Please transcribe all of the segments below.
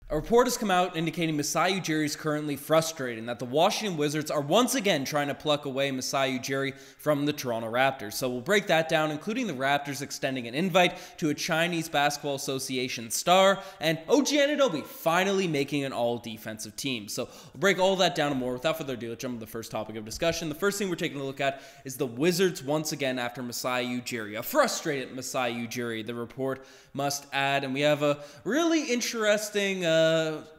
A report has come out indicating Masai Ujiri is currently frustrated and that the Washington Wizards are once again trying to pluck away Masai Ujiri from the Toronto Raptors. So we'll break that down, including the Raptors extending an invite to a Chinese Basketball Association star and OG Anunoby finally making an all-defensive team. So we'll break all that down and more. Without further ado, let's jump to the first topic of discussion. The first thing we're taking a look at is the Wizards once again after Masai Ujiri. A frustrated Masai Ujiri, the report must add. And we have a really interesting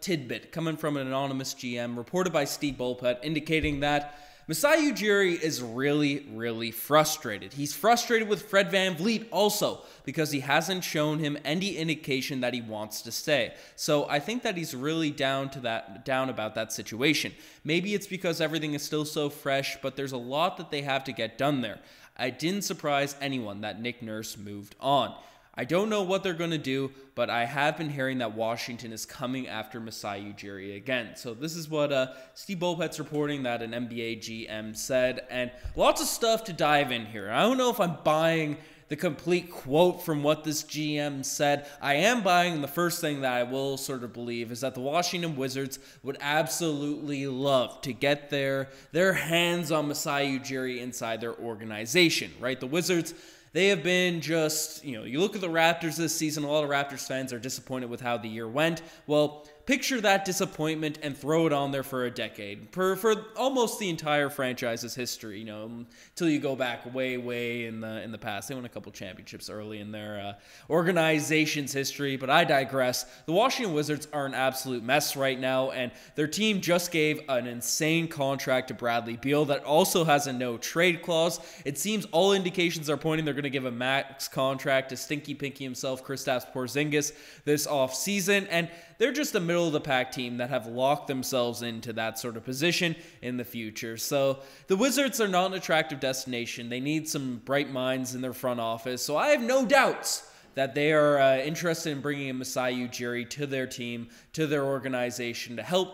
tidbit coming from an anonymous GM reported by Steve Bulpett indicating that Masai Ujiri is really frustrated. He's frustrated with Fred VanVleet also because he hasn't shown him any indication that he wants to stay. So I think that he's really down about that situation. Maybe it's because everything is still so fresh, but there's a lot that they have to get done there. It didn't surprise anyone that Nick Nurse moved on. I don't know what they're going to do, but I have been hearing that Washington is coming after Masai Ujiri again. So this is what Steve Bulpett's reporting that an NBA GM said, and lots of stuff to dive in here. I don't know if I'm buying the complete quote from what this GM said. I am buying the first thing that I will sort of believe is that the Washington Wizards would absolutely love to get their hands on Masai Ujiri inside their organization, right? The Wizards, they have been just, you look at the Raptors this season, a lot of Raptors fans are disappointed with how the year went. Well, picture that disappointment and throw it on there for a decade, for almost the entire franchise's history, until you go back way in the past. They won a couple championships early in their organization's history, but I digress. The Washington Wizards are an absolute mess right now, and their team just gave an insane contract to Bradley Beal that also has a no-trade clause. It seems all indications are pointing they're going to give a max contract to Stinky Pinky himself, Kristaps Porzingis, this offseason, and they're just a middle-of-the-pack team that have locked themselves into that sort of position in the future. So the Wizards are not an attractive destination. They need some bright minds in their front office. So I have no doubts that they are interested in bringing in Masai Ujiri to their team, to their organization, to help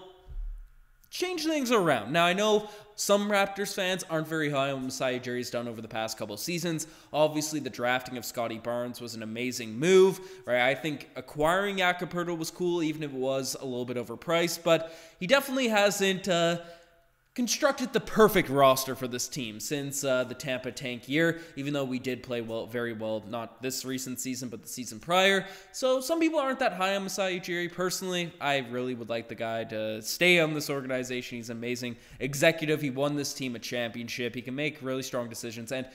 change things around. Now, I know some Raptors fans aren't very high on what Masai Ujiri's done over the past couple of seasons. Obviously, the drafting of Scottie Barnes was an amazing move, right? I think acquiring Jakob Poeltl was cool, even if it was a little bit overpriced, but he definitely hasn't constructed the perfect roster for this team since the Tampa tank year, even though we did play very well, not this recent season, but the season prior. So some people aren't that high on Masai Ujiri. Personally, I really would like the guy to stay on this organization. He's an amazing executive. He won this team a championship. He can make really strong decisions. And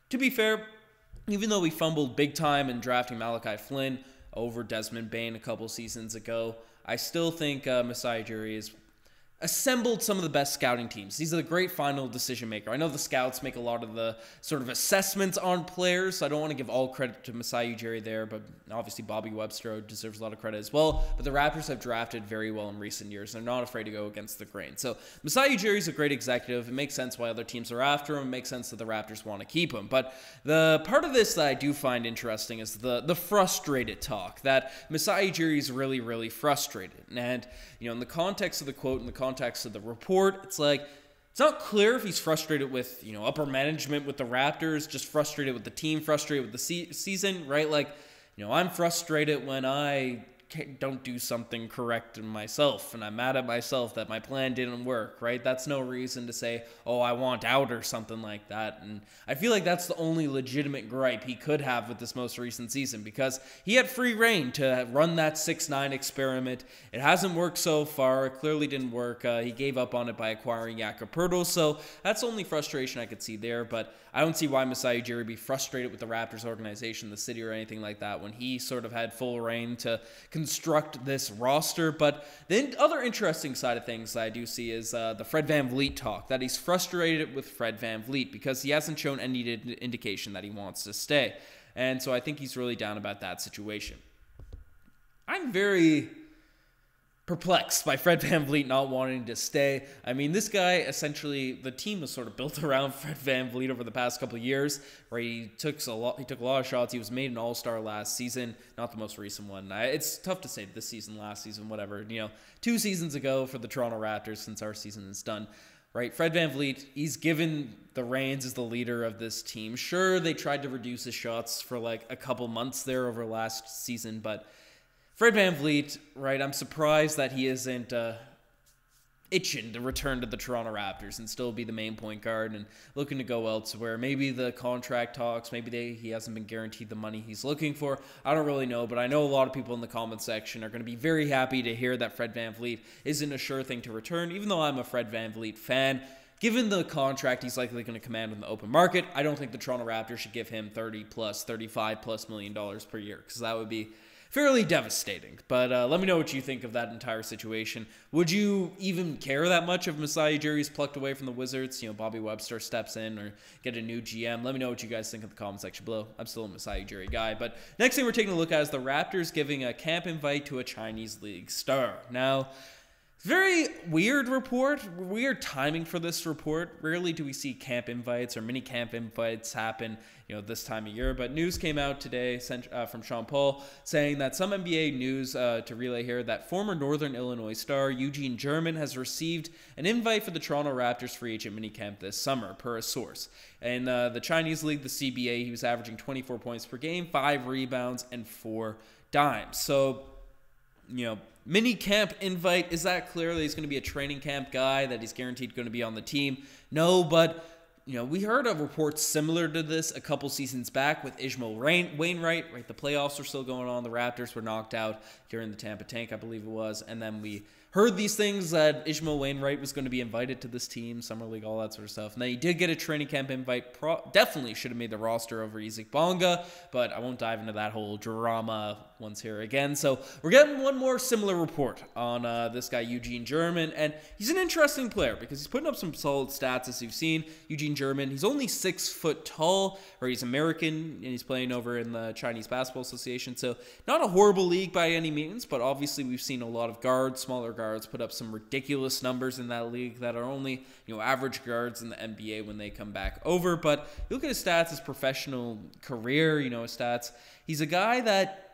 to be fair, even though we fumbled big time in drafting Malachi Flynn over Desmond Bane a couple seasons ago, I still think Masai Ujiri is assembled some of the best scouting teams. He's a great final decision maker. I know the scouts make a lot of the sort of assessments on players, so I don't want to give all credit to Masai Ujiri there, but obviously Bobby Webster deserves a lot of credit as well. But the Raptors have drafted very well in recent years. They're not afraid to go against the grain. So Masai Ujiri is a great executive. It makes sense why other teams are after him. It makes sense that the Raptors want to keep him. But the part of this that I do find interesting is the frustrated talk, that Masai Ujiri is really frustrated. And, in the context of the quote, in the context of the report, it's like, it's not clear if he's frustrated with, upper management with the Raptors, just frustrated with the team, frustrated with the season, right? Like, I'm frustrated when I don't do something correct in myself, and I'm mad at myself that my plan didn't work, right? That's no reason to say, oh, I want out or something like that. And I feel like that's the only legitimate gripe he could have with this most recent season, because he had free reign to run that 6-9 experiment. It hasn't worked so far. It clearly didn't work. He gave up on it by acquiring Jakob Poeltl, so that's the only frustration I could see there. But I don't see why Masai Ujiri would be frustrated with the Raptors organization, the city, or anything like that when he sort of had full reign to construct this roster. But the other interesting side of things that I do see is the Fred VanVleet talk, that he's frustrated with Fred VanVleet because he hasn't shown any indication that he wants to stay. And so I think he's really down about that situation. I'm very perplexed by Fred VanVleet not wanting to stay. I mean, this guy, essentially, the team was sort of built around Fred VanVleet over the past couple of years, where he took a lot of shots. He was made an all-star last season, not the most recent one. It's tough to say this season, last season, whatever. 2 seasons ago for the Toronto Raptors, since our season is done. Right, Fred VanVleet, he's given the reins as the leader of this team. Sure, they tried to reduce his shots for like a couple months there over last season, but Fred VanVleet, right, I'm surprised that he isn't itching to return to the Toronto Raptors and still be the main point guard and looking to go elsewhere. Maybe the contract talks, maybe he hasn't been guaranteed the money he's looking for. I don't really know, but I know a lot of people in the comment section are going to be very happy to hear that Fred VanVleet isn't a sure thing to return, even though I'm a Fred VanVleet fan. Given the contract he's likely going to command in the open market, I don't think the Toronto Raptors should give him $35+ million per year, because that would be fairly devastating. But let me know what you think of that entire situation. Would you even care that much if Masai Ujiri's plucked away from the Wizards? You know, Bobby Webster steps in or get a new GM. Let me know what you guys think in the comment section below. I'm still a Masai Ujiri guy. But next thing we're taking a look at is the Raptors giving a camp invite to a Chinese league star. Now, very weird report, weird timing for this report. Rarely do we see camp invites or mini camp invites happen, this time of year. But news came out today from Sean Paul saying that some NBA news to relay here that former Northern Illinois star Eugene German has received an invite for the Toronto Raptors free agent mini camp this summer, per a source. In the Chinese league, the CBA, he was averaging 24 points per game, 5 rebounds, and 4 dimes. So, mini camp invite, is that clearly he's going to be a training camp guy, that he's guaranteed going to be on the team? No, but, we heard of reports similar to this a couple seasons back with Ishmael Wainwright, right? The playoffs were still going on. The Raptors were knocked out during the Tampa Tank, I believe it was. And then we heard these things that Ishmael Wainwright was going to be invited to this team, Summer League, all that sort of stuff. And then he did get a training camp invite. Definitely should have made the roster over Isaac Bonga, but I won't dive into that whole drama once here again. So we're getting one more similar report on this guy, Eugene German. And he's an interesting player because he's putting up some solid stats, as you've seen. Eugene German, he's only 6 foot tall, or he's American, and he's playing over in the Chinese Basketball Association. So not a horrible league by any means, but obviously we've seen a lot of guards, smaller guards, put up some ridiculous numbers in that league that are only, average guards in the NBA when they come back over. But you look at his stats, his professional career, his stats. He's a guy that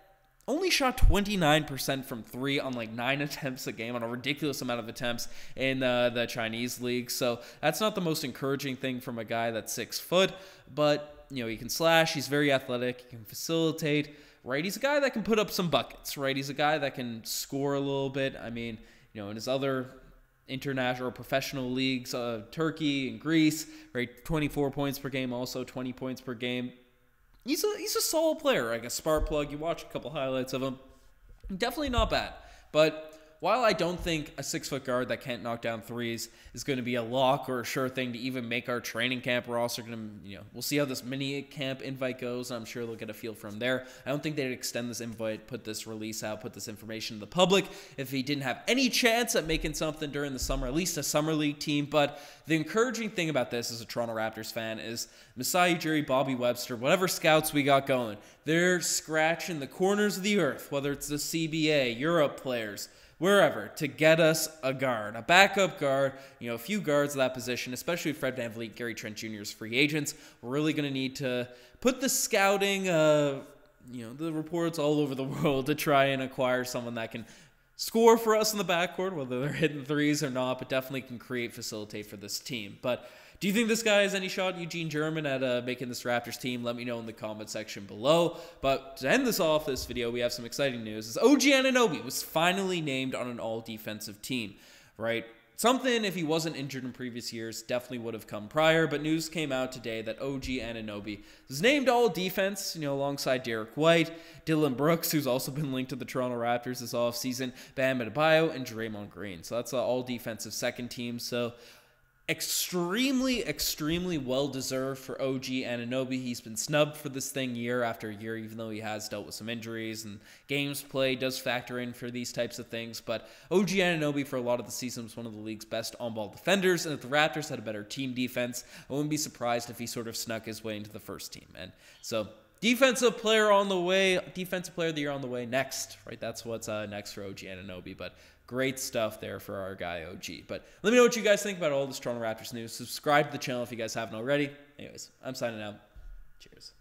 only shot 29% from 3 on like 9 attempts a game, on a ridiculous amount of attempts in the Chinese league. So that's not the most encouraging thing from a guy that's 6 foot, but he can slash, he's very athletic, he can facilitate, right? He's a guy that can put up some buckets, right? He's a guy that can score a little bit. I mean, in his other international or professional leagues, Turkey and Greece, right? 24 points per game, also 20 points per game. He's a solid player, like a spark plug. You watch a couple highlights of him. Definitely not bad. But while I don't think a 6 foot guard that can't knock down threes is going to be a lock or a sure thing to even make our training camp roster, we'll see how this mini camp invite goes. I'm sure they'll get a feel from there. I don't think they'd extend this invite, put this release out, put this information to the public if he didn't have any chance at making something during the summer, at least a summer league team. But the encouraging thing about this as a Toronto Raptors fan is Masai Ujiri, Bobby Webster, whatever scouts we got going, they're scratching the corners of the earth, whether it's the CBA, Europe players, wherever, to get us a guard, a backup guard, a few guards at that position, especially Fred VanVleet, Gary Trent Jr.'s free agents. We're really going to need to put the scouting, the reports all over the world to try and acquire someone that can score for us in the backcourt, whether they're hitting threes or not, but definitely can facilitate for this team. But do you think this guy has any shot, Eugene German, at making this Raptors team? Let me know in the comment section below. But to end this off, this video, we have some exciting news. Is OG Anunoby was finally named on an all-defensive team, right? Something, if he wasn't injured in previous years, definitely would have come prior. But news came out today that OG Anunoby was named all-defense, alongside Derek White, Dylan Brooks, who's also been linked to the Toronto Raptors this offseason, Bam Adebayo, and Draymond Green. So that's an all-defensive second team. So extremely well-deserved for OG Anunoby. He's been snubbed for this thing year after year, even though he has dealt with some injuries, and games played does factor in for these types of things. But OG Anunoby, for a lot of the season, was one of the league's best on-ball defenders, and if the Raptors had a better team defense, I wouldn't be surprised if he sort of snuck his way into the first team. And so defensive player of the year on the way next, right? That's what's next for OG Anunoby. But great stuff there for our guy OG. But let me know what you guys think about all this Toronto Raptors news. Subscribe to the channel if you guys haven't already. Anyways, I'm signing out. Cheers.